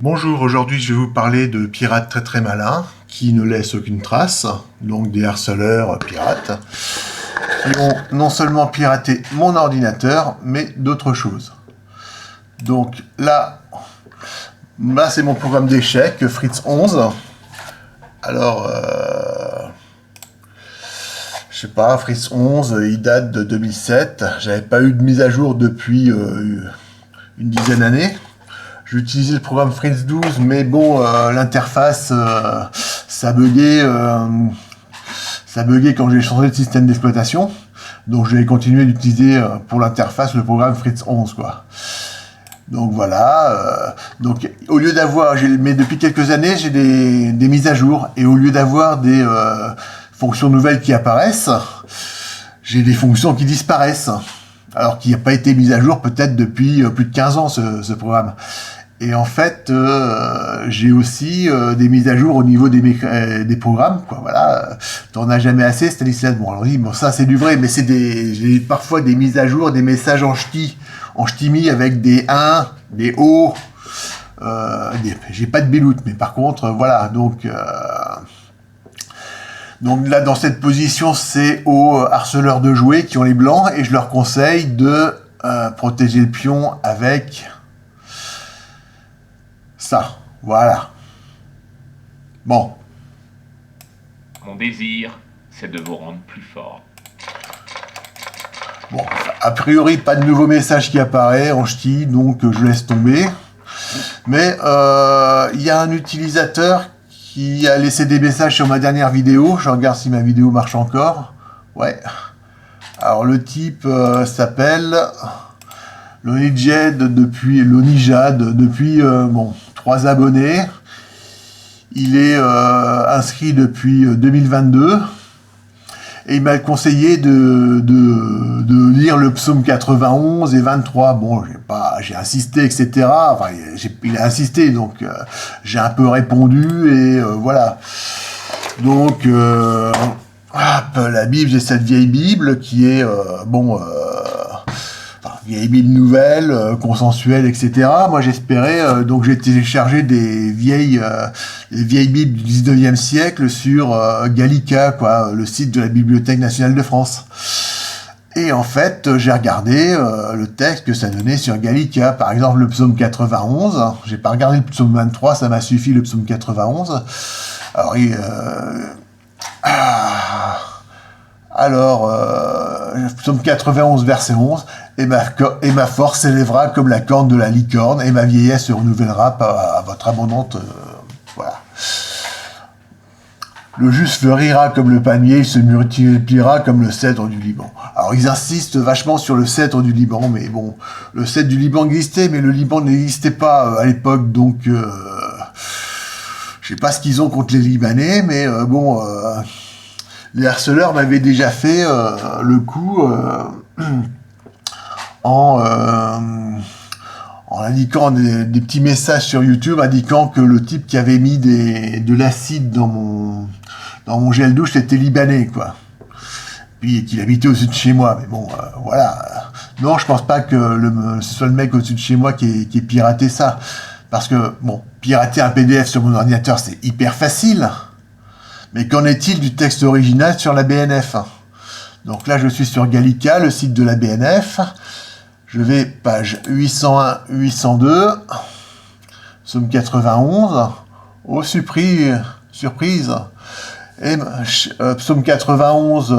Bonjour, aujourd'hui je vais vous parler de pirates très très malins qui ne laissent aucune trace, donc des harceleurs pirates, qui ont non seulement piraté mon ordinateur, mais d'autres choses. Donc là c'est mon programme d'échecs, Fritz 11. Alors, je sais pas, Fritz 11, il date de 2007. J'avais pas eu de mise à jour depuis une dizaine d'années. J'ai utilisé le programme Fritz 12, mais bon, l'interface, ça buguait quand j'ai changé de système d'exploitation. Donc j'ai continué d'utiliser pour l'interface le programme Fritz 11, quoi. Donc voilà. Donc au lieu d'avoir, mais depuis quelques années, j'ai des mises à jour, et au lieu d'avoir des fonctions nouvelles qui apparaissent, j'ai des fonctions qui disparaissent. Alors qu'il n'a pas été mis à jour peut-être depuis plus de 15 ans ce programme. Et en fait, j'ai aussi des mises à jour au niveau des programmes, quoi. Voilà, t'en as jamais assez, Stanislas. Bon, alors oui, bon, ça c'est du vrai, mais j'ai parfois des mises à jour, des messages en ch'ti, en ch'timi avec des 1, des O. J'ai pas de biloute, mais par contre, voilà. Donc là, dans cette position, c'est aux harceleurs de jouets qui ont les blancs, et je leur conseille de protéger le pion avec ça. Voilà. Bon. Mon désir, c'est de vous rendre plus fort. Bon, a priori, pas de nouveau message qui apparaît en ch'ti, donc je laisse tomber. Mais il y a un utilisateur qui a laissé des messages sur ma dernière vidéo. Je regarde si ma vidéo marche encore. Ouais. Alors le type s'appelle Lonijad depuis 3 abonnés. Il est inscrit depuis 2022. Et il m'a conseillé de lire le psaume 91 et 23. Bon, j'ai insisté, etc. Enfin, il a insisté, donc j'ai un peu répondu, et voilà. Donc, la Bible, j'ai cette vieille Bible qui est, vieille Bible nouvelle, consensuelle, etc. Moi, j'espérais, donc j'ai téléchargé des vieilles Bibles du 19e siècle sur Gallica, quoi, le site de la Bibliothèque nationale de France. Et en fait, j'ai regardé le texte que ça donnait sur Gallica. Par exemple, le psaume 91. J'ai pas regardé le psaume 23, ça m'a suffi, le psaume 91. Alors, psaume 91, verset 11, et ma force s'élèvera comme la corne de la licorne, et ma vieillesse se renouvellera à votre abondante... voilà. Le juste fleurira comme le palmier, il se multipliera comme le cèdre du Liban. Alors ils insistent vachement sur le cèdre du Liban, mais bon, le cèdre du Liban existait, mais le Liban n'existait pas à l'époque, donc je sais pas ce qu'ils ont contre les Libanais, mais les harceleurs m'avaient déjà fait le coup en indiquant des petits messages sur YouTube indiquant que le type qui avait mis de l'acide dans mon gel douche était libanais, quoi. Puis qu'il habitait au-dessus de chez moi, mais bon, voilà. Non, je pense pas que ce soit le mec au-dessus de chez moi qui ait piraté ça. Parce que, bon, pirater un PDF sur mon ordinateur, c'est hyper facile. Mais qu'en est-il du texte original sur la BNF? Donc là, je suis sur Gallica, le site de la BNF. Je vais page 801-802, psaume 91. Oh, surprise. Et psaume 91,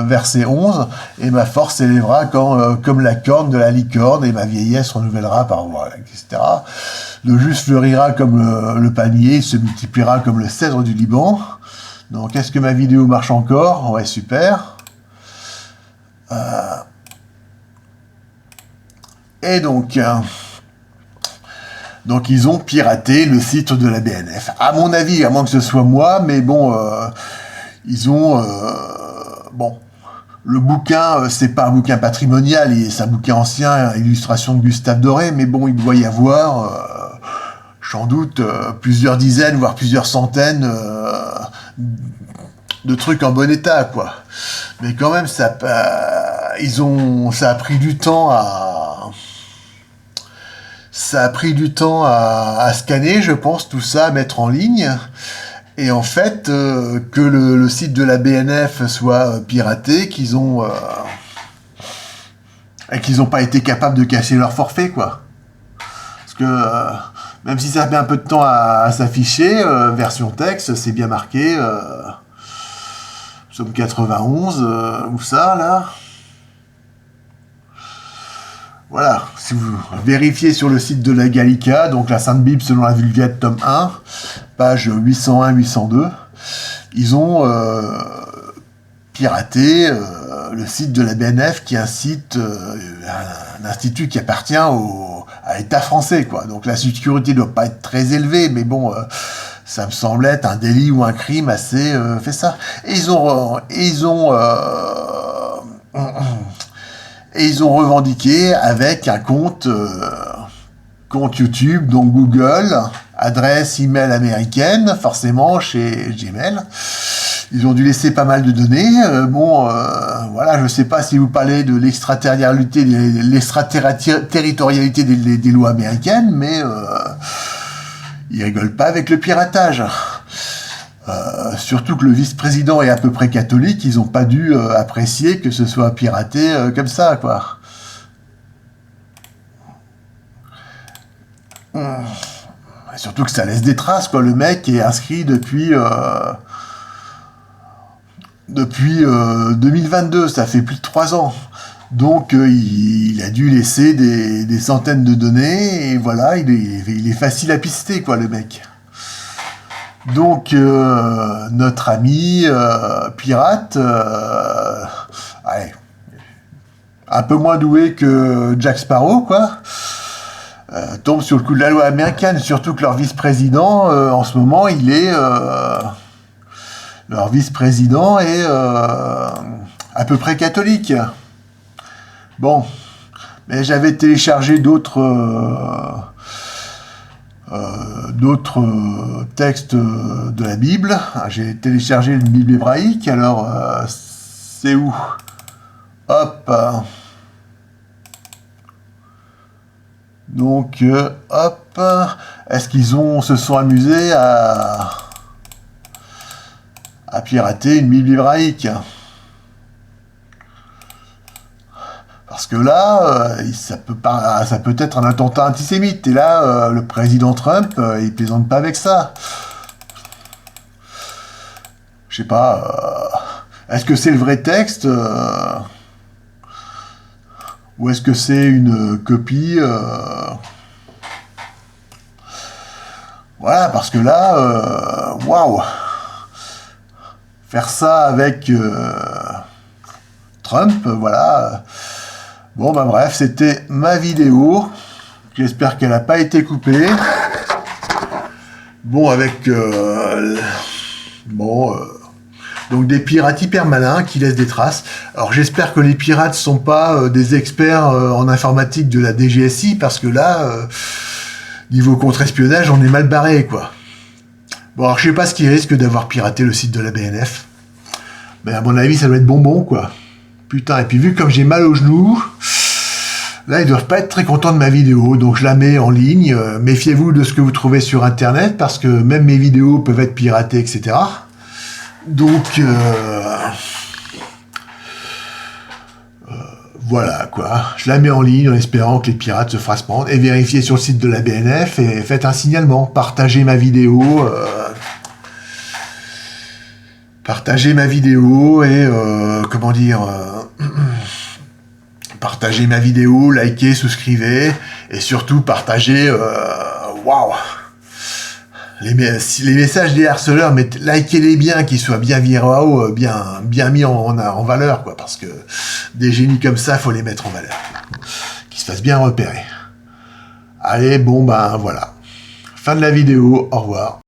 verset 11. Et ma force s'élèvera comme la corne de la licorne, et ma vieillesse renouvellera par voilà, etc. Le juste fleurira comme le palmier, il se multipliera comme le cèdre du Liban. Donc, est-ce que ma vidéo marche encore? Ouais, super. Et donc ils ont piraté le site de la BNF. À mon avis, à moins que ce soit moi, mais bon, ils ont... le bouquin, c'est pas un bouquin patrimonial, c'est un bouquin ancien, illustration de Gustave Doré, mais bon, il doit y avoir, sans doute, plusieurs dizaines, voire plusieurs centaines de trucs en bon état, quoi. Mais quand même, ça a pris du temps Ça a pris du temps à scanner, je pense, tout ça, à mettre en ligne. Et en fait, que le site de la BNF soit piraté, qu'ils ont pas été capables de cacher leur forfait, quoi. Parce que même si ça met un peu de temps à s'afficher, version texte, c'est bien marqué. Psaume 91, où ça, là? Voilà, si vous vérifiez sur le site de la Gallica, donc la Sainte Bible selon la Vulgate, tome 1, page 801-802, ils ont piraté le site de la BNF, qui est un site, un institut qui appartient à l'État français, quoi. Donc la sécurité ne doit pas être très élevée, mais bon, ça me semble être un délit ou un crime assez fait ça. Et ils ont revendiqué avec un compte YouTube, donc Google, adresse email américaine, forcément chez Gmail. Ils ont dû laisser pas mal de données. Voilà, je sais pas si vous parlez de l'extraterritorialité des lois américaines, mais ils rigolent pas avec le piratage. Surtout que le vice-président est à peu près catholique, ils ont pas dû apprécier que ce soit piraté comme ça, quoi. Et surtout que ça laisse des traces, quoi. Le mec est inscrit depuis 2022, ça fait plus de 3 ans. Donc il a dû laisser des centaines de données, et voilà, il est facile à pister, quoi, le mec. Donc notre ami pirate, un peu moins doué que Jack Sparrow, quoi, tombe sur le coup de la loi américaine, surtout que leur vice-président, en ce moment, leur vice-président est à peu près catholique. Bon, mais j'avais téléchargé d'autres textes de la Bible. J'ai téléchargé une Bible hébraïque. Alors, c'est où? Hop. Donc, hop. Est-ce qu'ils se sont amusés à pirater une Bible hébraïque? Parce que là, ça peut être un attentat antisémite. Et là, le président Trump, il plaisante pas avec ça. Je sais pas. Est-ce que c'est le vrai texte ou est-ce que c'est une copie Voilà, parce que là, waouh, faire ça avec Trump, voilà. Bon, bah bref, c'était ma vidéo. J'espère qu'elle n'a pas été coupée. Bon, donc des pirates hyper malins qui laissent des traces. Alors j'espère que les pirates sont pas des experts en informatique de la DGSI, parce que là, niveau contre-espionnage, on est mal barré, quoi. Bon, alors je sais pas ce qui risque d'avoir piraté le site de la BNF. Mais à mon avis, ça doit être bonbon, quoi. Putain, et puis vu comme j'ai mal au genou, là, ils doivent pas être très contents de ma vidéo, donc je la mets en ligne. Méfiez-vous de ce que vous trouvez sur Internet, parce que même mes vidéos peuvent être piratées, etc. Donc, voilà, quoi. Je la mets en ligne en espérant que les pirates se fassent prendre. Et vérifiez sur le site de la BNF et faites un signalement. Partagez ma vidéo. Partagez ma vidéo et partagez ma vidéo, likez, souscrivez et surtout partagez. Waouh, les messages des harceleurs, mais likez-les bien, qu'ils soient bien viraux, bien mis en valeur, quoi, parce que des génies comme ça, faut les mettre en valeur, qu'ils se fassent bien repérer. Allez, bon ben voilà, fin de la vidéo, au revoir.